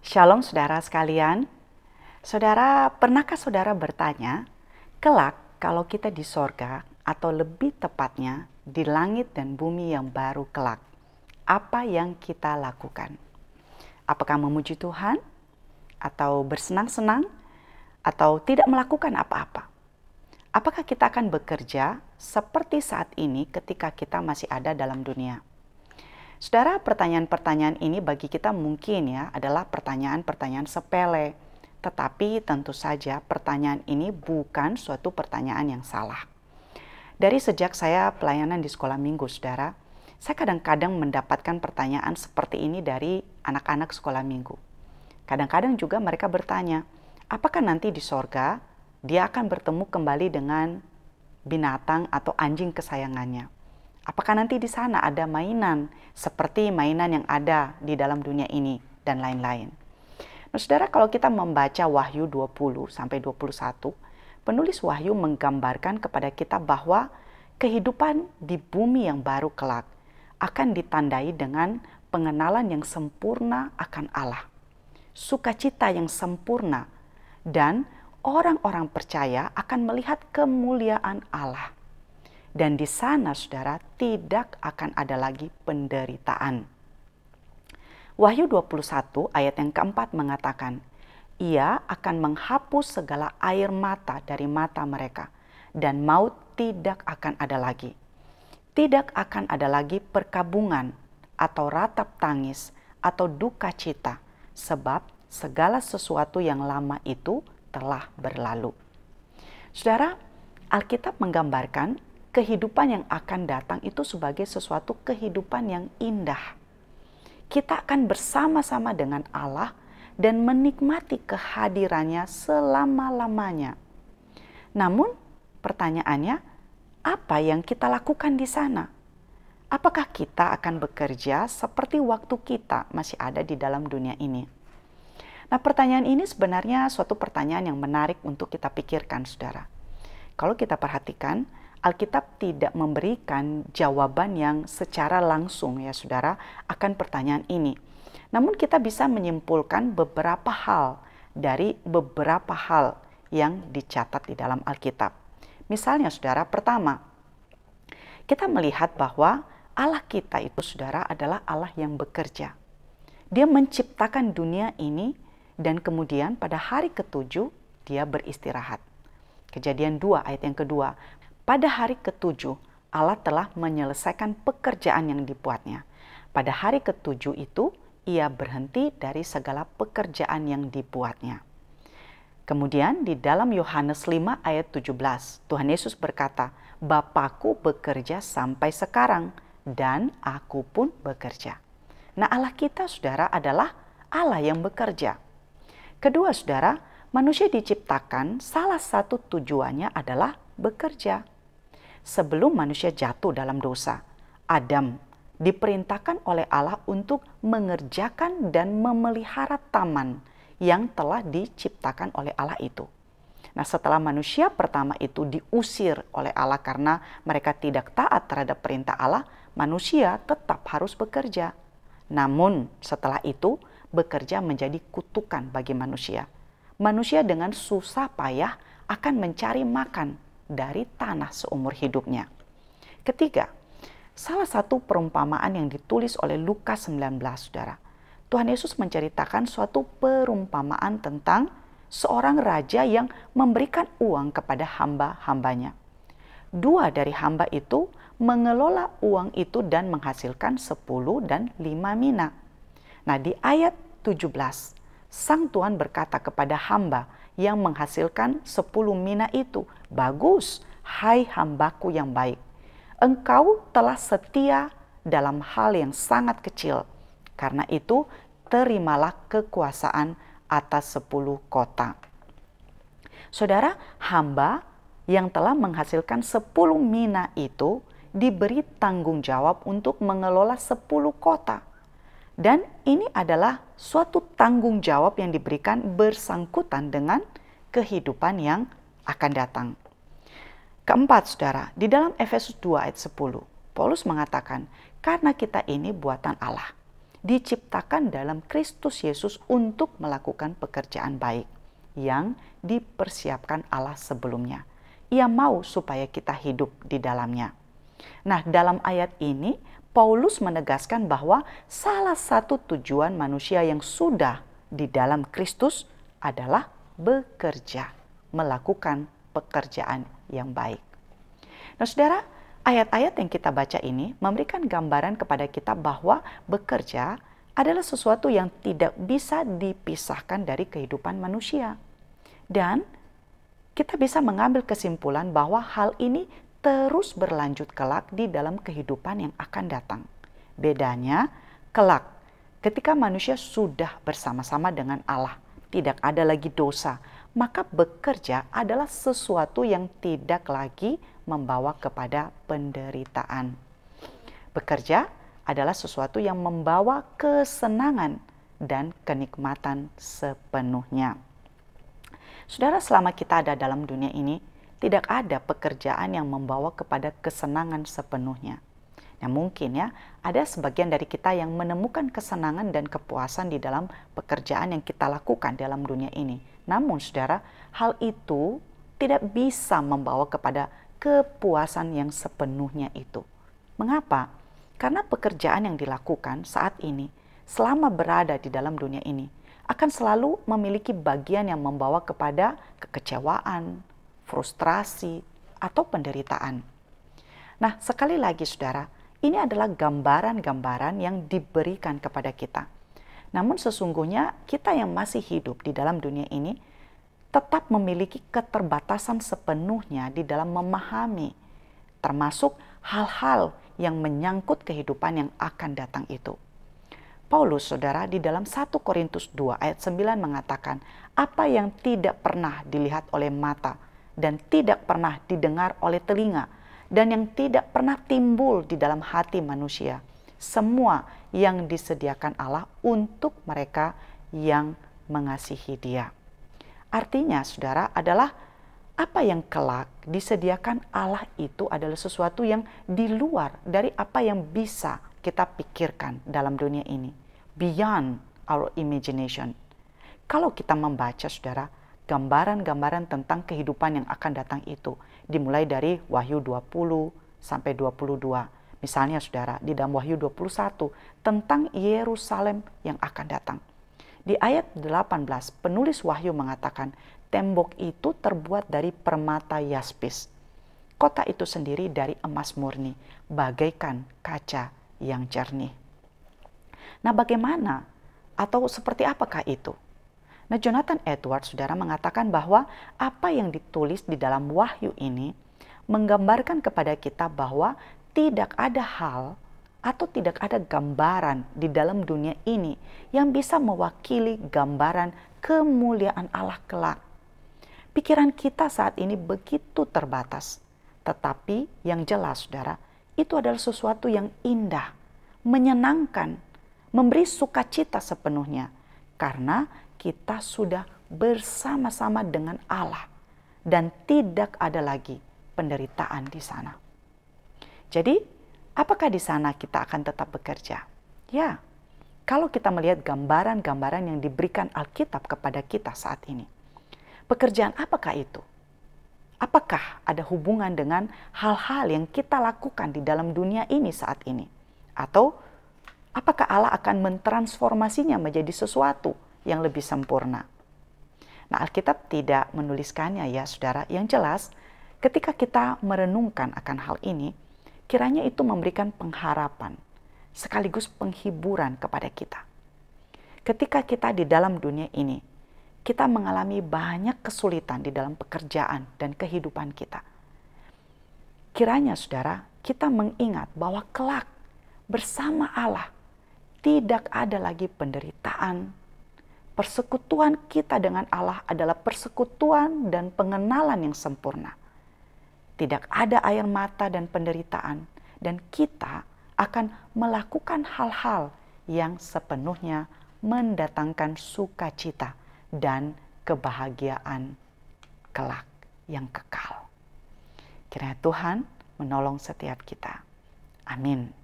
Shalom saudara sekalian. Saudara, pernahkah saudara bertanya, kelak kalau kita di sorga atau lebih tepatnya di langit dan bumi yang baru kelak, apa yang kita lakukan? Apakah memuji Tuhan? Atau bersenang-senang? Atau tidak melakukan apa-apa? Apakah kita akan bekerja seperti saat ini ketika kita masih ada dalam dunia? Saudara, pertanyaan-pertanyaan ini bagi kita mungkin adalah pertanyaan-pertanyaan sepele. Tetapi tentu saja pertanyaan ini bukan suatu pertanyaan yang salah. Dari sejak saya pelayanan di sekolah minggu, saudara, saya kadang-kadang mendapatkan pertanyaan seperti ini dari anak-anak sekolah minggu. Kadang-kadang juga mereka bertanya, apakah nanti di sorga dia akan bertemu kembali dengan binatang atau anjing kesayangannya? Apakah nanti di sana ada mainan seperti mainan yang ada di dalam dunia ini dan lain-lain? Nah, saudara, kalau kita membaca Wahyu 20-21, penulis Wahyu menggambarkan kepada kita bahwa kehidupan di bumi yang baru kelak akan ditandai dengan pengenalan yang sempurna akan Allah, sukacita yang sempurna, dan orang-orang percaya akan melihat kemuliaan Allah. Dan di sana, saudara, tidak akan ada lagi penderitaan. Wahyu 21 ayat yang keempat mengatakan, Ia akan menghapus segala air mata dari mata mereka, dan maut tidak akan ada lagi. Tidak akan ada lagi perkabungan, atau ratap tangis, atau duka cita, sebab segala sesuatu yang lama itu telah berlalu. Saudara, Alkitab menggambarkan kehidupan yang akan datang itu sebagai sesuatu kehidupan yang indah. Kita akan bersama-sama dengan Allah dan menikmati kehadirannya selama-lamanya. Namun pertanyaannya, apa yang kita lakukan di sana? Apakah kita akan bekerja seperti waktu kita masih ada di dalam dunia ini? Nah, pertanyaan ini sebenarnya suatu pertanyaan yang menarik untuk kita pikirkan, saudara. Kalau kita perhatikan, Alkitab tidak memberikan jawaban yang secara langsung saudara akan pertanyaan ini. Namun kita bisa menyimpulkan beberapa hal dari beberapa hal yang dicatat di dalam Alkitab. Misalnya saudara, pertama, kita melihat bahwa Allah kita itu saudara adalah Allah yang bekerja. Dia menciptakan dunia ini dan kemudian pada hari ketujuh dia beristirahat. Kejadian 2 ayat yang kedua. Pada hari ketujuh, Allah telah menyelesaikan pekerjaan yang dibuatnya. Pada hari ketujuh itu, ia berhenti dari segala pekerjaan yang dibuatnya. Kemudian di dalam Yohanes 5 ayat 17, Tuhan Yesus berkata, Bapakku bekerja sampai sekarang, dan aku pun bekerja. Nah, Allah kita, saudara, adalah Allah yang bekerja. Kedua, saudara, manusia diciptakan, salah satu tujuannya adalah bekerja. Sebelum manusia jatuh dalam dosa, Adam diperintahkan oleh Allah untuk mengerjakan dan memelihara taman yang telah diciptakan oleh Allah itu. Nah, setelah manusia pertama itu diusir oleh Allah karena mereka tidak taat terhadap perintah Allah, manusia tetap harus bekerja. Namun setelah itu, bekerja menjadi kutukan bagi manusia. Manusia dengan susah payah akan mencari makan dari tanah seumur hidupnya. Ketiga, salah satu perumpamaan yang ditulis oleh Lukas 19, saudara. Tuhan Yesus menceritakan suatu perumpamaan tentang seorang raja yang memberikan uang kepada hamba-hambanya. Dua dari hamba itu mengelola uang itu dan menghasilkan 10 dan 5 mina. Nah, di ayat 17, sang tuan berkata kepada hamba yang menghasilkan 10 mina itu, Bagus, hai hambaku yang baik. Engkau telah setia dalam hal yang sangat kecil. Karena itu, terimalah kekuasaan atas 10 kota. Saudara, hamba yang telah menghasilkan 10 mina itu diberi tanggung jawab untuk mengelola 10 kota. Dan ini adalah suatu tanggung jawab yang diberikan bersangkutan dengan kehidupan yang akan datang. Keempat, saudara, di dalam Efesus 2 ayat 10, Paulus mengatakan, karena kita ini buatan Allah. diciptakan dalam Kristus Yesus untuk melakukan pekerjaan baik yang dipersiapkan Allah sebelumnya. Ia mau supaya kita hidup di dalamnya. Nah, dalam ayat ini Paulus menegaskan bahwa salah satu tujuan manusia yang sudah di dalam Kristus adalah bekerja, melakukan pekerjaan yang baik. Nah, saudara, ayat-ayat yang kita baca ini memberikan gambaran kepada kita bahwa bekerja adalah sesuatu yang tidak bisa dipisahkan dari kehidupan manusia. Dan kita bisa mengambil kesimpulan bahwa hal ini terus berlanjut kelak di dalam kehidupan yang akan datang. Bedanya, kelak ketika manusia sudah bersama-sama dengan Allah, tidak ada lagi dosa, maka bekerja adalah sesuatu yang tidak lagi membawa kepada penderitaan. Bekerja adalah sesuatu yang membawa kesenangan dan kenikmatan sepenuhnya. Saudara, selama kita ada dalam dunia ini, tidak ada pekerjaan yang membawa kepada kesenangan sepenuhnya. Nah, mungkin ya, ada sebagian dari kita yang menemukan kesenangan dan kepuasan di dalam pekerjaan yang kita lakukan dalam dunia ini. Namun, saudara, hal itu tidak bisa membawa kepada kepuasan yang sepenuhnya itu. Mengapa? Karena pekerjaan yang dilakukan saat ini, selama berada di dalam dunia ini, akan selalu memiliki bagian yang membawa kepada kekecewaan, frustrasi, atau penderitaan. Nah, sekali lagi saudara, ini adalah gambaran-gambaran yang diberikan kepada kita. Namun sesungguhnya kita yang masih hidup di dalam dunia ini tetap memiliki keterbatasan sepenuhnya di dalam memahami, termasuk hal-hal yang menyangkut kehidupan yang akan datang itu. Paulus, saudara, di dalam 1 Korintus 2 ayat 9 mengatakan, apa yang tidak pernah dilihat oleh mata dan tidak pernah didengar oleh telinga dan yang tidak pernah timbul di dalam hati manusia, semua yang disediakan Allah untuk mereka yang mengasihi Dia. Artinya, saudara, adalah apa yang kelak disediakan Allah itu adalah sesuatu yang di luar dari apa yang bisa kita pikirkan dalam dunia ini, beyond our imagination. Kalau kita membaca, saudara, gambaran-gambaran tentang kehidupan yang akan datang itu, dimulai dari Wahyu 20 sampai 22. Misalnya, saudara, di dalam Wahyu 21 tentang Yerusalem yang akan datang. Di ayat 18, penulis Wahyu mengatakan, tembok itu terbuat dari permata yaspis. Kota itu sendiri dari emas murni, bagaikan kaca yang jernih. Nah, bagaimana atau seperti apakah itu? Nah, Jonathan Edwards, saudara, mengatakan bahwa apa yang ditulis di dalam Wahyu ini menggambarkan kepada kita bahwa tidak ada hal atau tidak ada gambaran di dalam dunia ini yang bisa mewakili gambaran kemuliaan Allah kelak. Pikiran kita saat ini begitu terbatas, tetapi yang jelas, saudara, itu adalah sesuatu yang indah, menyenangkan, memberi sukacita sepenuhnya, karena kita sudah bersama-sama dengan Allah dan tidak ada lagi penderitaan di sana. Jadi, apakah di sana kita akan tetap bekerja? Ya, kalau kita melihat gambaran-gambaran yang diberikan Alkitab kepada kita saat ini. Pekerjaan apakah itu? Apakah ada hubungan dengan hal-hal yang kita lakukan di dalam dunia ini saat ini? Atau apakah Allah akan mentransformasinya menjadi sesuatu yang lebih sempurna? Nah, Alkitab tidak menuliskannya ya, saudara. Yang jelas, ketika kita merenungkan akan hal ini, kiranya itu memberikan pengharapan, sekaligus penghiburan kepada kita. Ketika kita di dalam dunia ini, kita mengalami banyak kesulitan di dalam pekerjaan dan kehidupan kita. Kiranya, saudara, kita mengingat bahwa kelak bersama Allah tidak ada lagi penderitaan. Persekutuan kita dengan Allah adalah persekutuan dan pengenalan yang sempurna. Tidak ada air mata dan penderitaan, dan kita akan melakukan hal-hal yang sepenuhnya mendatangkan sukacita dan kebahagiaan kelak yang kekal. Kiranya Tuhan menolong setiap kita. Amin.